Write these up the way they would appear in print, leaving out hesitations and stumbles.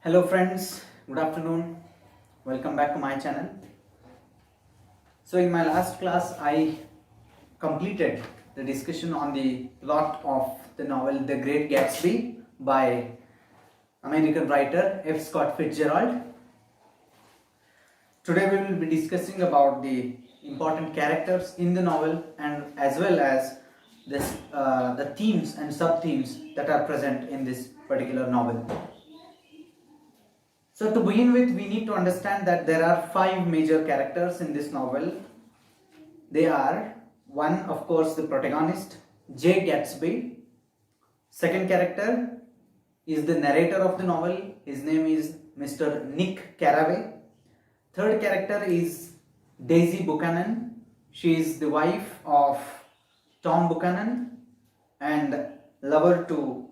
Hello friends, good afternoon. Welcome back to my channel. So in my last class I completed the discussion on the plot of the novel The Great Gatsby by American writer F. Scott Fitzgerald. Today we will be discussing about the important characters in the novel and as well as the themes and sub-themes that are present in this particular novel. So to begin with, we need to understand that there are five major characters in this novel. They are, one, of course, the protagonist, J. Gatsby. Second character is the narrator of the novel. His name is Mr. Nick Carraway. Third character is Daisy Buchanan. She is the wife of Tom Buchanan and lover to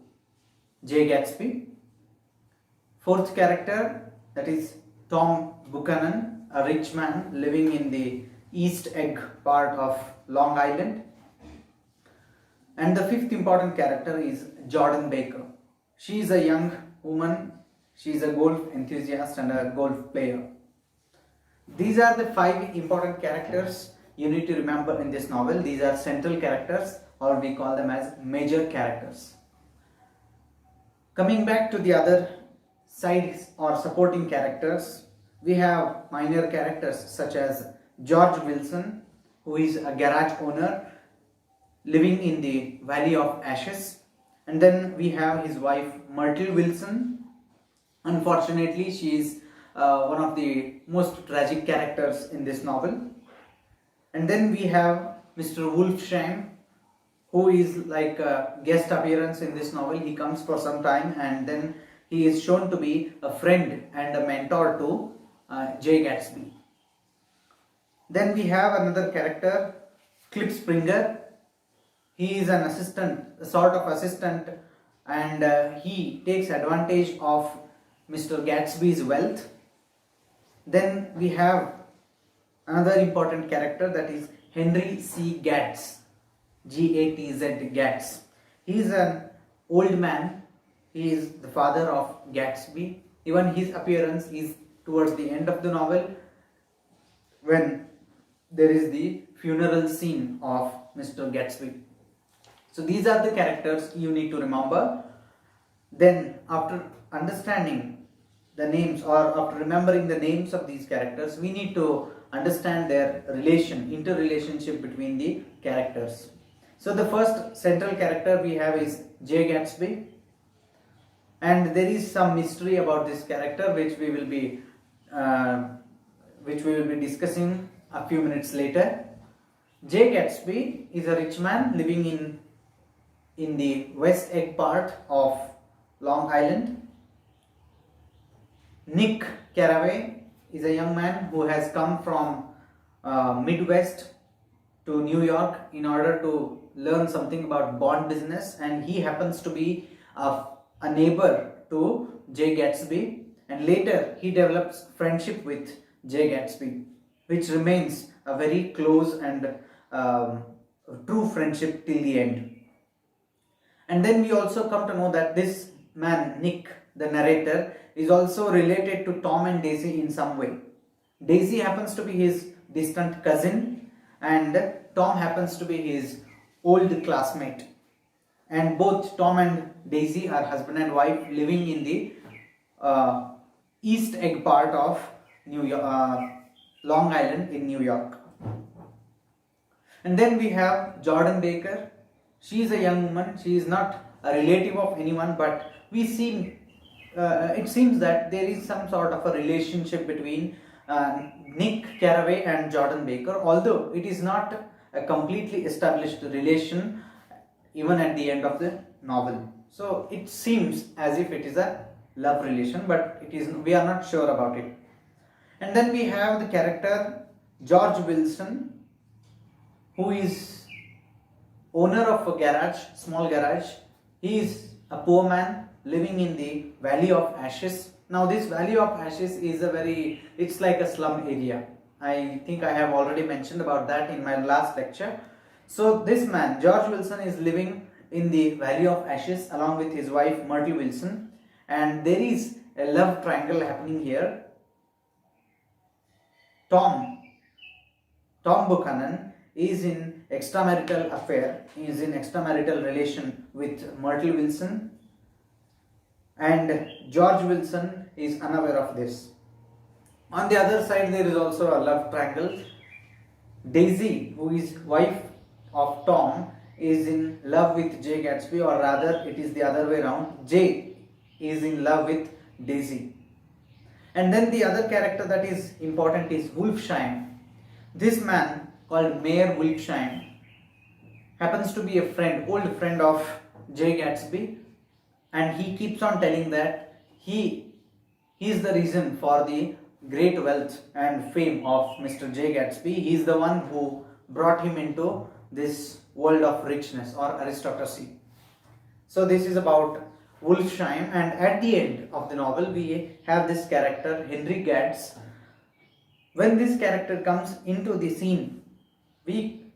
J. Gatsby. Fourth character, that is Tom Buchanan, a rich man living in the East Egg part of Long Island. And the fifth important character is Jordan Baker. She is a young woman, she is a golf enthusiast and a golf player. These are the five important characters you need to remember in this novel. These are central characters, or we call them as major characters. Coming back to the other sides or supporting characters, we have minor characters such as George Wilson, who is a garage owner living in the Valley of Ashes, and then we have his wife Myrtle Wilson. Unfortunately, she is one of the most tragic characters in this novel. And then we have Mr. Wolfsham, who is like a guest appearance in this novel. He comes for some time and then he is shown to be a friend and a mentor to J. Gatsby. Then we have another character, Clip Springer. He is an assistant, a sort of assistant, and he takes advantage of Mr. Gatsby's wealth. Then we have another important character, that is Henry C. Gatz, G-A-T-Z, Gatz. He is an old man. He is the father of Gatsby. Even his appearance is towards the end of the novel when there is the funeral scene of Mr. Gatsby. So these are the characters you need to remember. Then after understanding the names or after remembering the names of these characters, we need to understand their interrelationship between the characters. So the first central character we have is J. Gatsby. And there is some mystery about this character which we will be discussing a few minutes later. J. Gatsby is a rich man living in the West Egg part of Long Island. Nick Carraway is a young man who has come from Midwest to New York in order to learn something about bond business, and he happens to be a neighbor to J. Gatsby, and later he develops friendship with J. Gatsby, which remains a very close and true friendship till the end. And then we also come to know that this man, Nick, the narrator, is also related to Tom and Daisy in some way. Daisy happens to be his distant cousin and Tom happens to be his old classmate. And both Tom and Daisy are husband and wife living in the East Egg part of Long Island in New York. And then we have Jordan Baker. She is a young woman. She is not a relative of anyone, but it seems that there is some sort of a relationship between Nick Carraway and Jordan Baker, although it is not a completely established relation even at the end of the novel. So it seems as if it is a love relation, but we are not sure about it. And then we have the character George Wilson, who is owner of a small garage. He is a poor man living in the Valley of Ashes. Now this Valley of Ashes is it's like a slum area. I think I have already mentioned about that in my last lecture. So this man, George Wilson, is living in the Valley of Ashes along with his wife Myrtle Wilson, and there is a love triangle happening here. Tom Buchanan is in extramarital affair, is in extramarital relation with Myrtle Wilson, and George Wilson is unaware of this. On the other side, there is also a love triangle. Daisy, who is wife of Tom, is in love with Jay Gatsby, or rather it is the other way around. Jay is in love with Daisy. And then the other character that is important is Wolfsheim. This man called Mayor Wolfsheim happens to be a friend, old friend of Jay Gatsby, and he keeps on telling that he is the reason for the great wealth and fame of Mr. Jay Gatsby. He is the one who brought him into this world of richness or aristocracy. So this is about Wolfsheim, and at the end of the novel we have this character Henry Gatz. When this character comes into the scene, we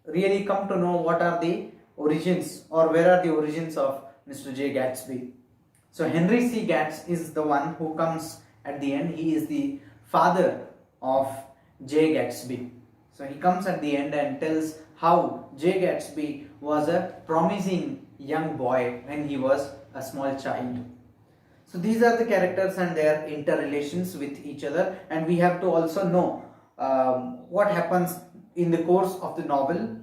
really come to know what are the origins, or where are the origins of Mr. Jay Gatsby. So Henry C. Gatz is the one who comes at the end. He is the father of Jay Gatsby. So he comes at the end and tells how Jay Gatsby was a promising young boy when he was a small child. So these are the characters and their interrelations with each other, and we have to also know what happens in the course of the novel.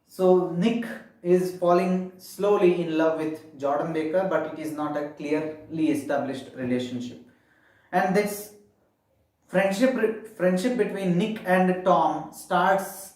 So Nick is falling slowly in love with Jordan Baker, but it is not a clearly established relationship. And this friendship between Nick and Tom starts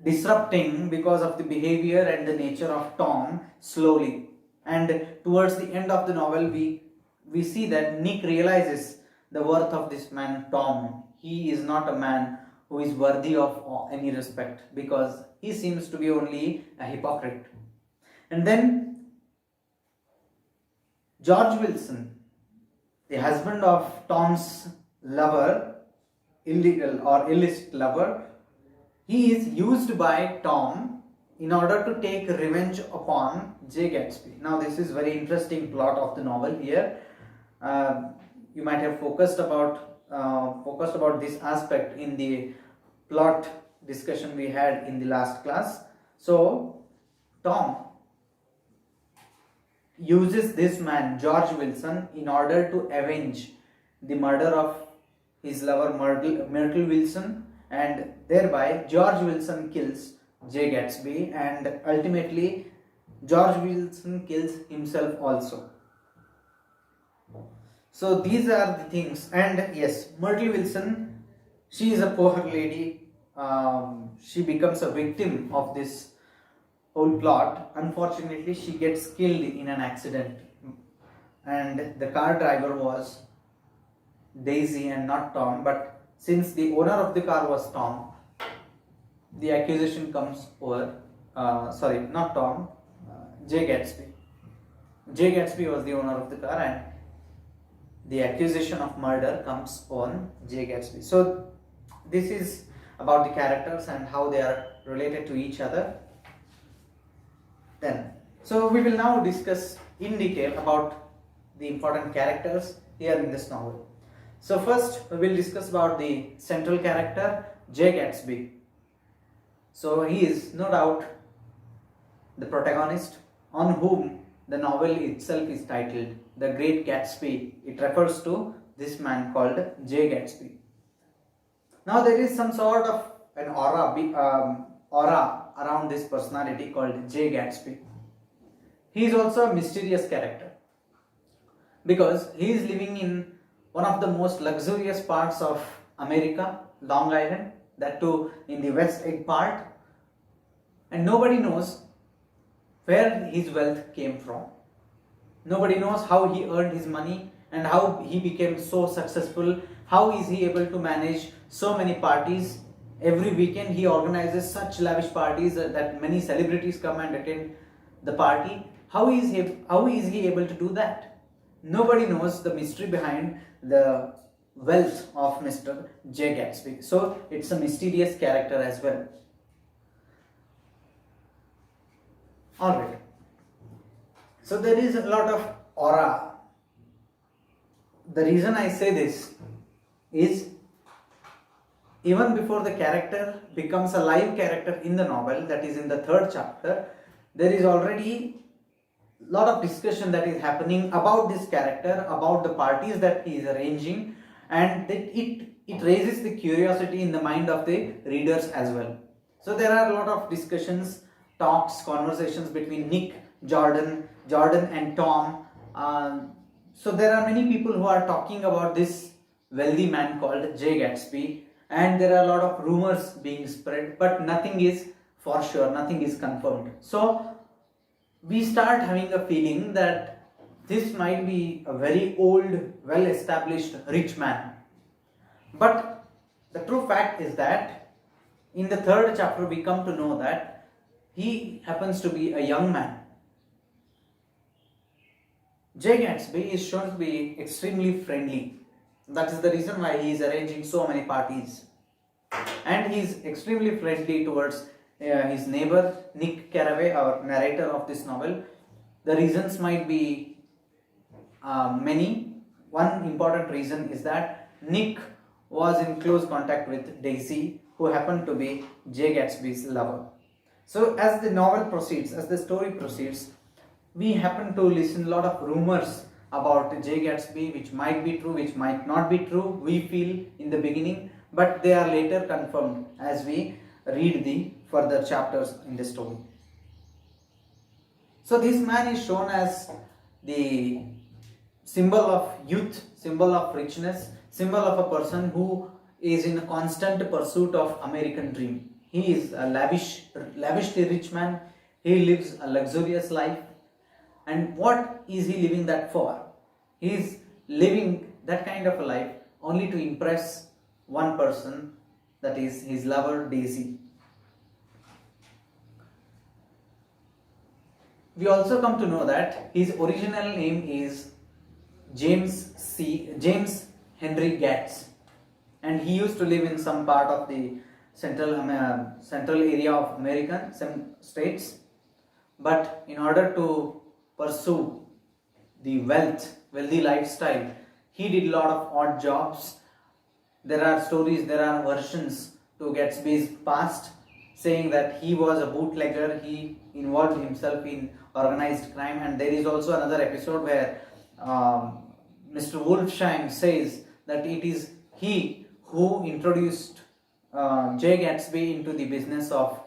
disrupting because of the behavior and the nature of Tom slowly. And towards the end of the novel, we see that Nick realizes the worth of this man Tom. He is not a man who is worthy of any respect, because he seems to be only a hypocrite. And then George Wilson, the husband of Tom's lover, illegal or illicit lover, he is used by Tom in order to take revenge upon Jay Gatsby. Now this is very interesting plot of the novel here. You might have focused about this aspect in the plot discussion we had in the last class. So Tom uses this man George Wilson in order to avenge the murder of his lover Myrtle Wilson, and thereby George Wilson kills Jay Gatsby, and ultimately George Wilson kills himself also. So these are the things. And yes, Myrtle Wilson, she is a poor lady. She becomes a victim of this whole plot. Unfortunately, she gets killed in an accident, and the car driver was Daisy and not Tom. But since the owner of the car was Tom, the accusation comes over not Tom, Jay Gatsby. Jay Gatsby was the owner of the car, and the accusation of murder comes on Jay Gatsby. So this is about the characters and how they are related to each other. So we will now discuss in detail about the important characters here in this novel. So first we will discuss about the central character, Jay Gatsby. So he is no doubt the protagonist, on whom the novel itself is titled The Great Gatsby. It refers to this man called Jay Gatsby. Now there is some sort of an aura around this personality called Jay Gatsby. He is also a mysterious character because he is living in one of the most luxurious parts of America, Long Island, that too in the West Egg part, and nobody knows where his wealth came from. Nobody knows how he earned his money and how he became so successful. How is he able to manage so many parties? Every weekend he organizes such lavish parties that many celebrities come and attend the party. How is he able to do that? Nobody knows the mystery behind the wealth of Mr. Jay Gatsby. So it's a mysterious character as well. Alright. So there is a lot of aura. The reason I say this is, even before the character becomes a live character in the novel, that is in the third chapter, there is already a lot of discussion that is happening about this character, about the parties that he is arranging, and it raises the curiosity in the mind of the readers as well. So there are a lot of discussions, talks, conversations between Nick, Jordan and Tom. So there are many people who are talking about this wealthy man called Jay Gatsby, and there are a lot of rumors being spread, but nothing is for sure, nothing is confirmed. So we start having a feeling that this might be a very old, well established rich man. But the true fact is that in the third chapter we come to know that he happens to be a young man. Jay Gatsby is shown to be extremely friendly. That is the reason why he is arranging so many parties. And he is extremely friendly towards his neighbor Nick Carraway, our narrator of this novel. The reasons might be many. One important reason is that Nick was in close contact with Daisy, who happened to be Jay Gatsby's lover. So as the novel proceeds, as the story proceeds, we happen to listen a lot of rumors about Jay Gatsby, which might be true, which might not be true, we feel in the beginning, but they are later confirmed as we read the further chapters in the story. So this man is shown as the symbol of youth, symbol of richness, symbol of a person who is in a constant pursuit of American dream. He is a lavishly rich man. He lives a luxurious life. And what is he living that for? He is living that kind of a life only to impress one person, that is his lover Daisy. We also come to know that his original name is James Henry Gatz, and he used to live in some part of the central area of American states. But in order to pursue the wealthy lifestyle, he did a lot of odd jobs. There are stories, there are versions to Gatsby's past saying that he was a bootlegger, he involved himself in organized crime, and there is also another episode where Mr. Wolfsheim says that it is he who introduced Jay Gatsby into the business of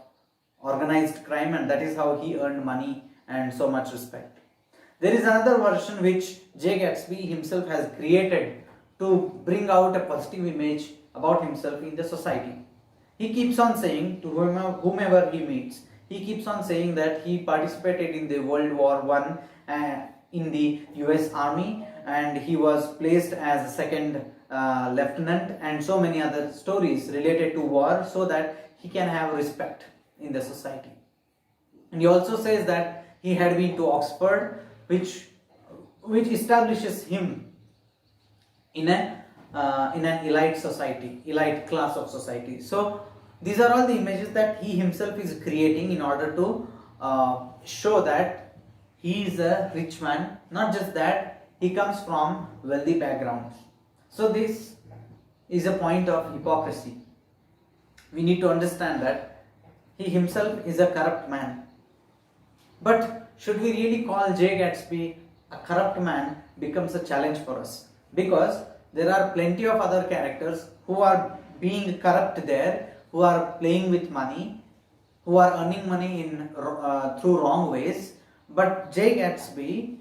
organized crime, and that is how he earned money and so much respect. There is another version which Jay Gatsby himself has created to bring out a positive image about himself in the society. He keeps on saying to whomever he meets, he keeps on saying that he participated in the World War I in the US Army, and he was placed as a second lieutenant, and so many other stories related to war, so that he can have respect in the society. And he also says that he had been to Oxford, which establishes him in an elite society, elite class of society. So these are all the images that he himself is creating in order to show that he is a rich man. Not just that, he comes from wealthy background. So this is a point of hypocrisy. We need to understand that he himself is a corrupt man. But should we really call Jay Gatsby a corrupt man becomes a challenge for us, because there are plenty of other characters who are being corrupt there, who are playing with money, who are earning money in through wrong ways. But Jay Gatsby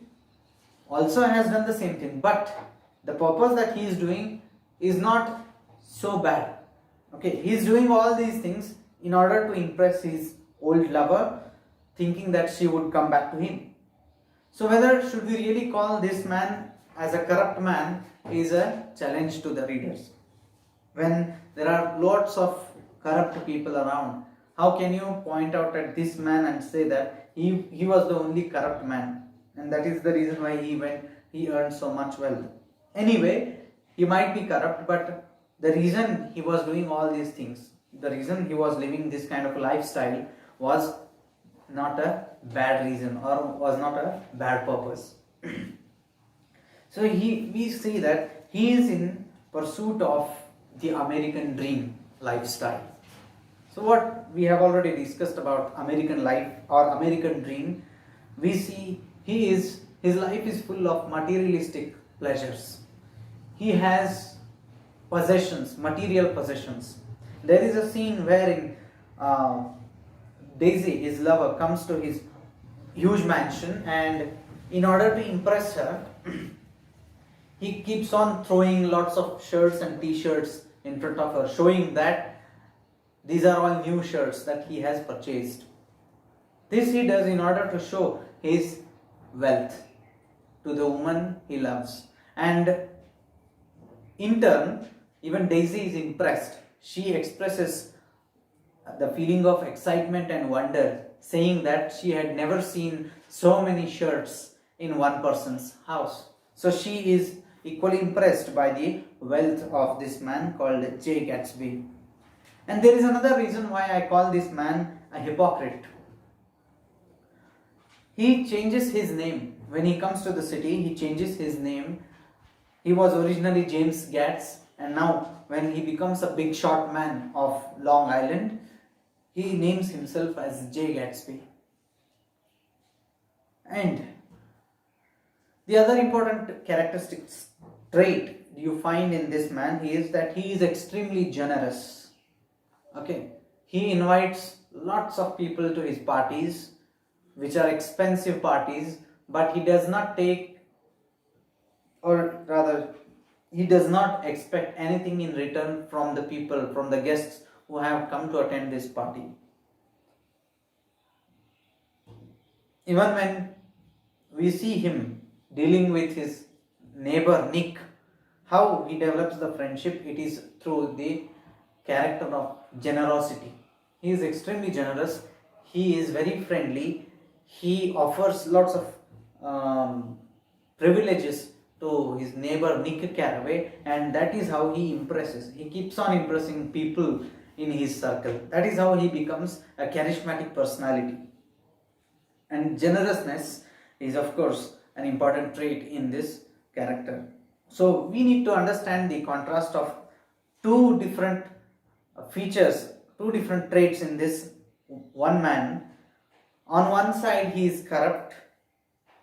also has done the same thing, but the purpose that he is doing is not so bad. Okay, he is doing all these things in order to impress his old lover, thinking that she would come back to him. So whether should we really call this man as a corrupt man is a challenge to the readers. When there are lots of corrupt people around, how can you point out at this man and say that he was the only corrupt man, and that is the reason why he earned so much wealth? Anyway, he might be corrupt, but the reason he was doing all these things, the reason he was living this kind of lifestyle was not a bad reason, or was not a bad purpose. So we see that he is in pursuit of the American dream lifestyle. So what we have already discussed about American life or American dream, we see his life is full of materialistic pleasures. He has possessions, material possessions. There is a scene wherein Daisy, his lover, comes to his huge mansion, and in order to impress her, he keeps on throwing lots of shirts and t-shirts in front of her, showing that these are all new shirts that he has purchased. This he does in order to show his wealth to the woman he loves. And in turn, even Daisy is impressed. She expresses the feeling of excitement and wonder, saying that she had never seen so many shirts in one person's house. So she is equally impressed by the wealth of this man called J. Gatsby. And there is another reason why I call this man a hypocrite. He changes his name. When he comes to the city, he changes his name. He was originally James Gatz, and now when he becomes a big shot man of Long Island, he names himself as J. Gatsby. And the other important characteristics trait you find in this man is that he is extremely generous. Okay, he invites lots of people to his parties, which are expensive parties, but he does not take, or rather, he does not expect anything in return from the people, from the guests who have come to attend this party. Even when we see him dealing with his neighbor Nick, how he develops the friendship, it is through the character of generosity. He is extremely generous, he is very friendly, he offers lots of privileges to his neighbor Nick Carraway, and that is how he impresses. He keeps on impressing people in his circle. That is how he becomes a charismatic personality. And generousness is, of course, an important trait in this character. So we need to understand the contrast of two different features, two different traits in this one man. On one side, he is corrupt.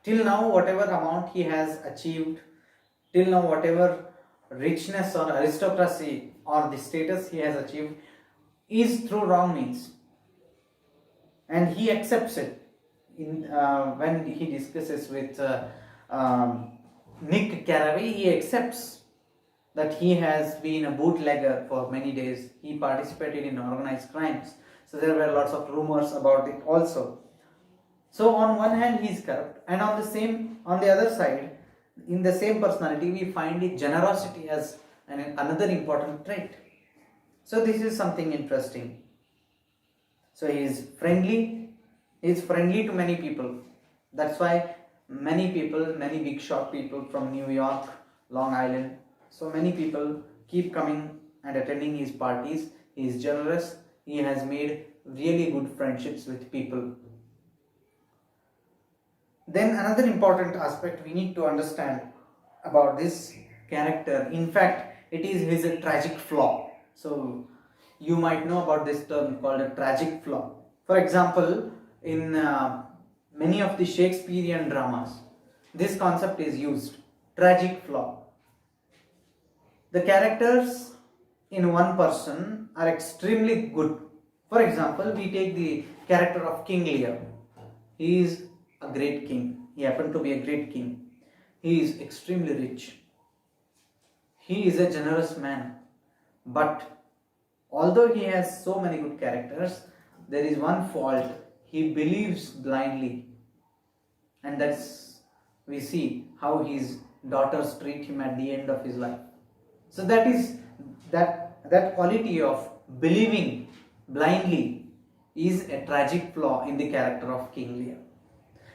Till now, whatever amount he has achieved, till now, whatever richness or aristocracy or the status he has achieved is through wrong means. And he accepts it. When he discusses with Nick Carraway, he accepts that he has been a bootlegger for many days. He participated in organized crimes. So there were lots of rumors about it also. So on one hand he is corrupt, and on the other side, in the same personality, we find the generosity as another important trait. So this is something interesting. So he is friendly to many people. That's why many big shot people from New York, Long Island, so many people keep coming and attending his parties. He is generous. He has made really good friendships with people. Then another important aspect we need to understand about this character, in fact, it is his tragic flaw. So you might know about this term called a tragic flaw. For example, in many of the Shakespearean dramas, this concept is used, tragic flaw. The characters in one person are extremely good. For example, we take the character of King Lear. He is a great king. He happened to be a great king. He is extremely rich. He is a generous man. But although he has so many good characters, there is one fault. He believes blindly. And that's, we see how his daughters treat him at the end of his life. So that is that quality of believing blindly is a tragic flaw in the character of King Lear.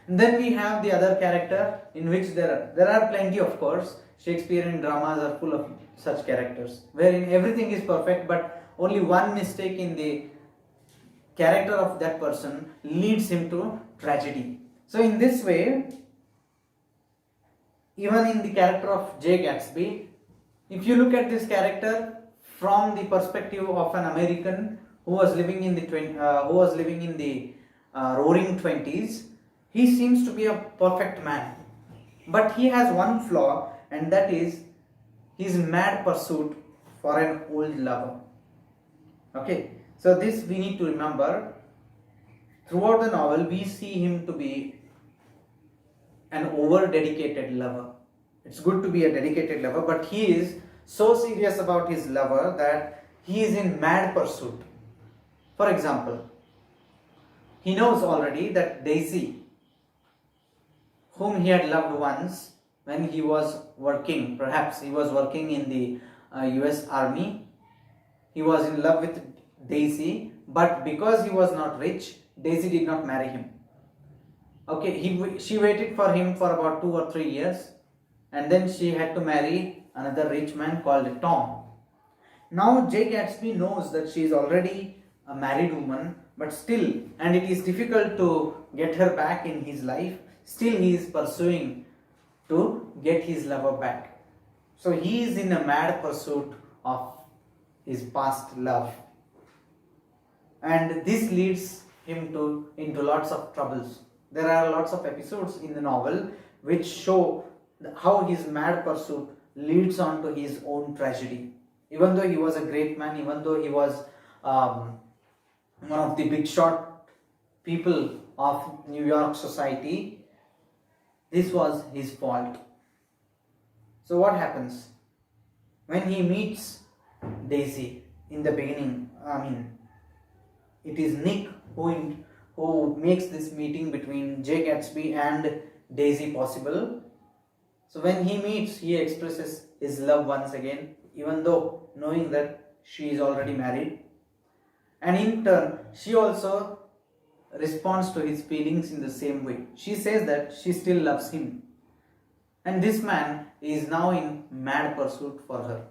And then we have the other character in which there are plenty, of course. Shakespearean dramas are full of such characters wherein everything is perfect, but only one mistake in the character of that person leads him to tragedy. So in this way, even in the character of Jay Gatsby, if you look at this character from the perspective of an American who was living in the roaring 20s, he seems to be a perfect man. But he has one flaw, and that is his mad pursuit for an old lover. Okay, so this we need to remember. Throughout the novel, we see him to be an over dedicated lover. It's good to be a dedicated lover, but he is so serious about his lover that he is in mad pursuit. For example, he knows already that Daisy, whom he had loved once when he was working, perhaps he was working in the US Army, he was in love with Daisy, but because he was not rich, Daisy did not marry him. Okay, she waited for him for about 2 or 3 years, and then she had to marry another rich man called Tom. Now Jay Gatsby knows that she is already a married woman, but still, and it is difficult to get her back in his life, still he is pursuing to get his lover back. So he is in a mad pursuit of his past love, and this leads him into lots of troubles. There are lots of episodes in the novel which show how his mad pursuit leads on to his own tragedy. Even though he was a great man, even though he was one of the big shot people of New York society, this was his fault. So what happens? When he meets Daisy in the beginning, it is Nick who makes this meeting between Jay Gatsby and Daisy possible. So when he meets, he expresses his love once again, even though knowing that she is already married. And in turn, she also responds to his feelings in the same way. She says that she still loves him. And this man is now in mad pursuit for her.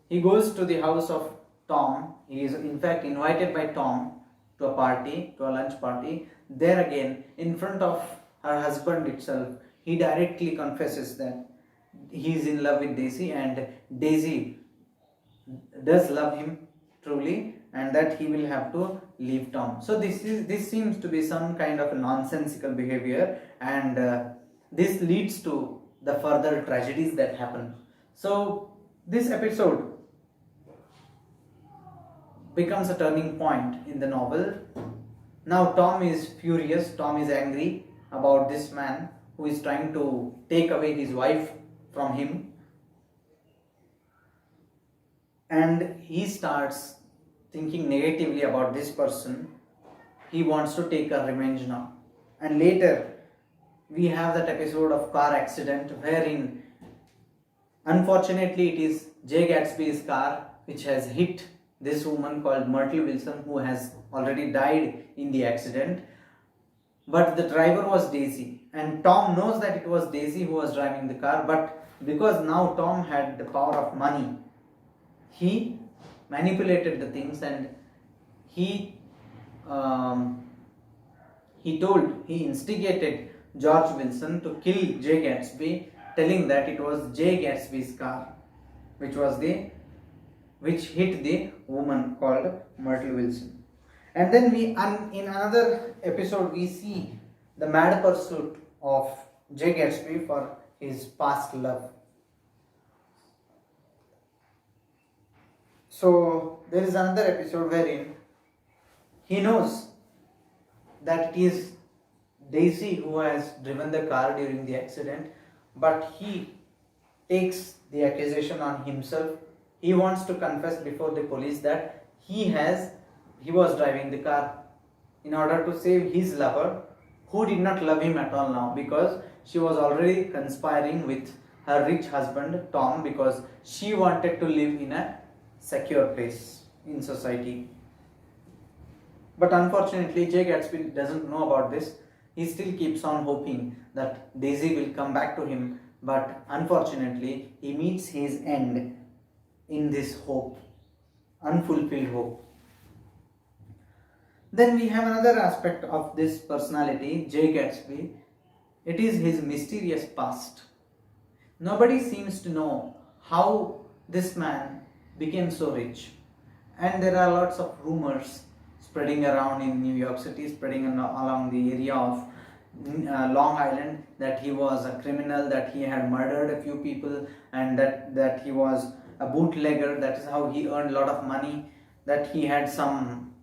He goes to the house of Tom. He is in fact invited by Tom to a party, to a lunch party. There again, in front of her husband itself, he directly confesses that he is in love with Daisy, and Daisy does love him truly, and that he will have to leave Tom. So this seems to be some kind of a nonsensical behavior, and this leads to the further tragedies that happen. So this episode becomes a turning point in the novel. Now Tom is furious, Tom is angry about this man who is trying to take away his wife from him, and he starts thinking negatively about this person. He wants to take a revenge now. And later we have that episode of car accident wherein unfortunately it is Jay Gatsby's car which has hit this woman called Myrtle Wilson, who has already died in the accident. But the driver was Daisy, and Tom knows that it was Daisy who was driving the car, but because now Tom had the power of money, he manipulated the things, and he instigated George Wilson to kill Jay Gatsby, telling that it was Jay Gatsby's car which hit the woman called Myrtle Wilson. And then in another episode we see the mad pursuit of Jay Gatsby for his past love. So there is another episode wherein he knows that it is Daisy who has driven the car during the accident, but he takes the accusation on himself. He wants to confess before the police that he was driving the car in order to save his lover, who did not love him at all now, because she was already conspiring with her rich husband Tom, because she wanted to live in a secure place in society. But unfortunately Jay Gatsby doesn't know about this. He still keeps on hoping that Daisy will come back to him, but unfortunately he meets his end in this hope, unfulfilled hope. Then we have another aspect of this personality, Jay Gatsby. It is his mysterious past. Nobody seems to know how this man became so rich. And there are lots of rumors spreading around in New York City, spreading along the area of Long Island, that he was a criminal, that he had murdered a few people, and that he was a bootlegger. That is how he earned a lot of money. That he had some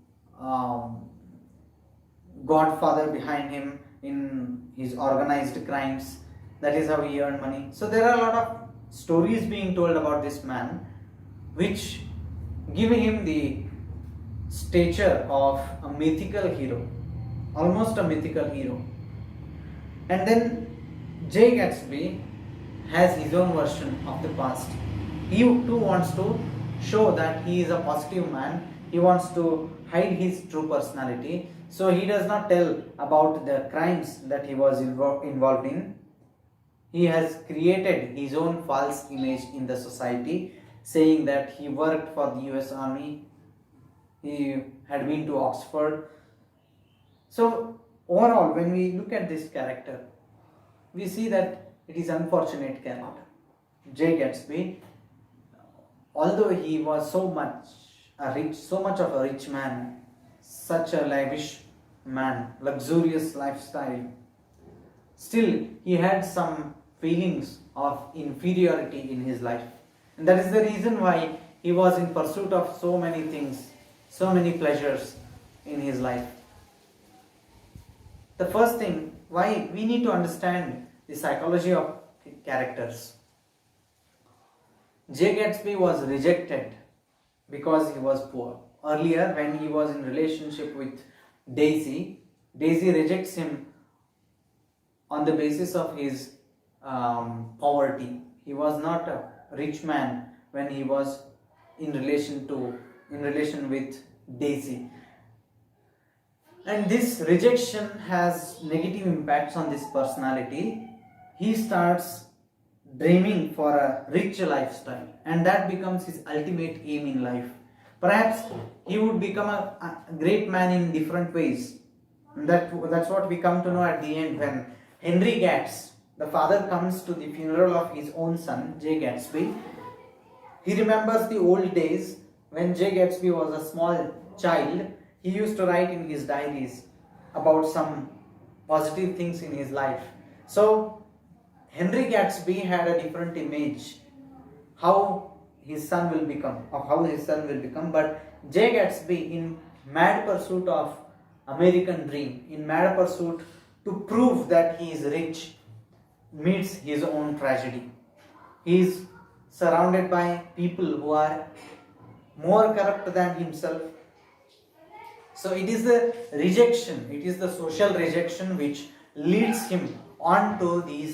godfather behind him in his organized crimes. That is how he earned money. So there are a lot of stories being told about this man, which give him the stature of a mythical hero, almost a mythical hero. And then Jay Gatsby has his own version of the past. He too wants to show that he is a positive man. He wants to hide his true personality. So he does not tell about the crimes that he was involved in. He has created his own false image in the society, saying that he worked for the US Army, he had been to Oxford. So overall, when we look at this character, we see that it is an unfortunate character. Jay Gatsby, although he was so much of a rich man, such a lavish man, luxurious lifestyle, still he had some feelings of inferiority in his life. And that is the reason why he was in pursuit of so many things, so many pleasures in his life. The first thing, why we need to understand the psychology of characters. Jay Gatsby was rejected because he was poor. Earlier, when he was in relationship with Daisy rejects him on the basis of his poverty. He was not a rich man when he was in relation with Daisy. And this rejection has negative impacts on this personality. He starts dreaming for a rich lifestyle, and that becomes his ultimate aim in life. Perhaps he would become a great man in different ways. That's what we come to know at the end, when Henry Gatz, the father, comes to the funeral of his own son, Jay Gatsby. He remembers the old days when Jay Gatsby was a small child. He used to write in his diaries about some positive things in his life. So Henry Gatsby had a different image of how his son will become. But Jay Gatsby, in mad pursuit of American dream, in mad pursuit to prove that he is rich, meets his own tragedy. He is surrounded by people who are more corrupt than himself. So it is the rejection, it is the social rejection which leads him on to these